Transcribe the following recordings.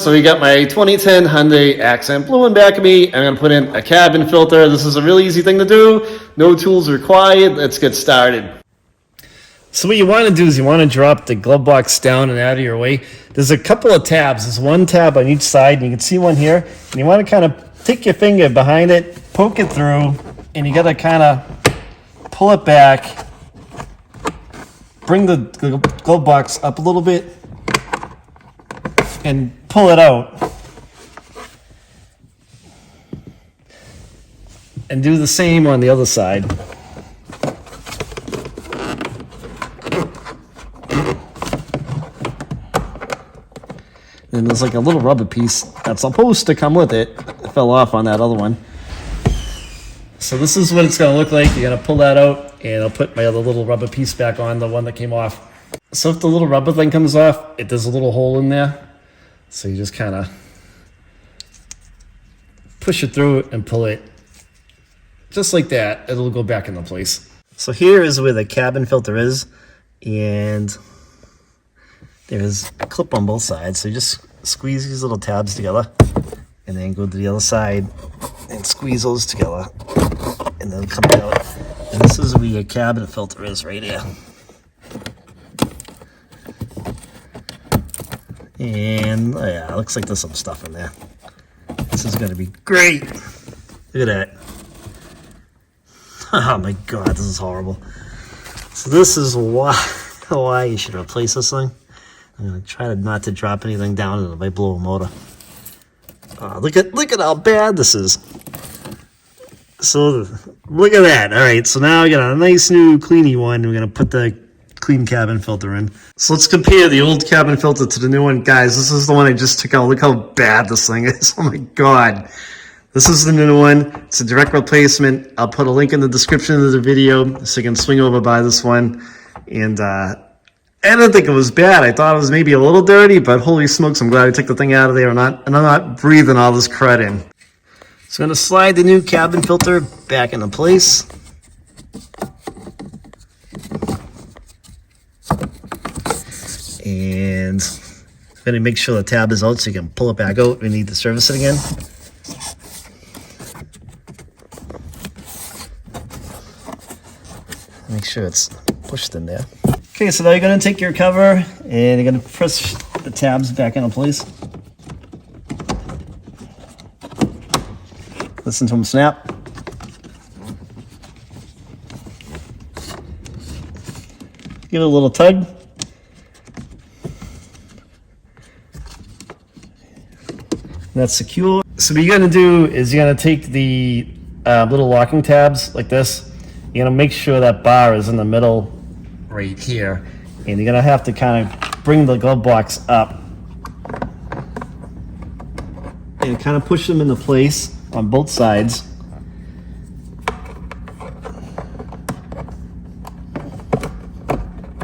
So we got my 2010 Hyundai Accent Blue in back of me. I'm gonna put in a cabin filter. This is a really easy thing to do. No tools required. Let's get started. So what you want to do is you want to drop the glove box down and out of your way. There's a couple of tabs. There's one tab on each side, and you can see one here. And you want to kind of take your finger behind it, poke it through, and you got to kind of pull it back, bring the glove box up a little bit, and pull it out. And do the same on the other side. And there's like a little rubber piece that's supposed to come with it. It fell off on that other one. So this is what it's going to look like. You're going to pull that out, and I'll put my other little rubber piece back on, the one that came off. So if the little rubber thing comes off, there's a little hole in there. So you just kind of push it through and pull it. Just like that, it'll go back into place. So here is where the cabin filter is, and there's a clip on both sides. So you just squeeze these little tabs together, and then go to the other side and squeeze those together, and then come out. And this is where your cabin filter is, right here. And oh yeah, it looks like there's some stuff in there. This is gonna be great. Look at that. Oh my god, this is horrible. So this is why you should replace this thing. I'm gonna try not to drop anything down into my blower motor. Look at how bad this is. So look at that. All right, so now I got a nice new cleany one. We're gonna put the clean cabin filter in. So let's compare the old cabin filter to the new one. Guys, this is the one I just took out. Look how bad this thing is. Oh my god. This is the new one. It's a direct replacement. I'll put a link in the description of the video so you can swing over by this one. And I didn't think it was bad. I thought it was maybe a little dirty, but holy smokes, I'm glad I took the thing out of there and I'm not breathing all this crud in. So I'm going to slide the new cabin filter back into place. And I'm going to make sure the tab is out so you can pull it back out. We need to service it again. Make sure it's pushed in there. Okay, so now you're going to take your cover and you're going to press the tabs back into place. Listen to them snap. Give it a little tug. That's secure. So what you're going to do is you're going to take the little locking tabs like this. You're going to make sure that bar is in the middle right here. And you're going to have to kind of bring the glove box up and kind of push them into place on both sides.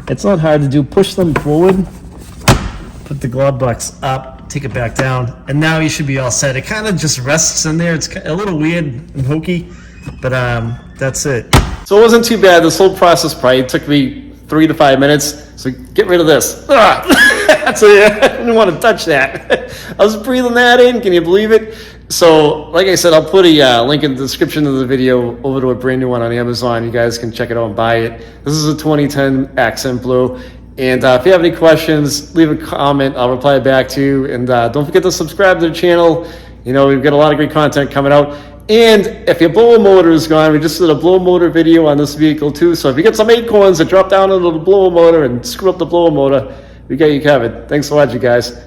It's not hard to do. Push them forward, put the glove box up, take it back down, and now you should be all set. It kind of just rests in there. It's a little weird and hokey, but that's it. So it wasn't too bad. This whole process probably took me 3 to 5 minutes. So get rid of this. That's it. I didn't want to touch that. I was breathing that in. Can you believe it? So like I said, I'll put a link in the description of the video over to a brand new one on Amazon. You guys can check it out and buy it. This is a 2010 Accent Blue. And if you have any questions, leave a comment. I'll reply back to you. And don't forget to subscribe to the channel. You know, we've got a lot of great content coming out. And if your blower motor is gone, we just did a blower motor video on this vehicle too. So if you get some acorns that drop down into the blower motor and screw up the blower motor, we got you covered. Thanks for watching, guys.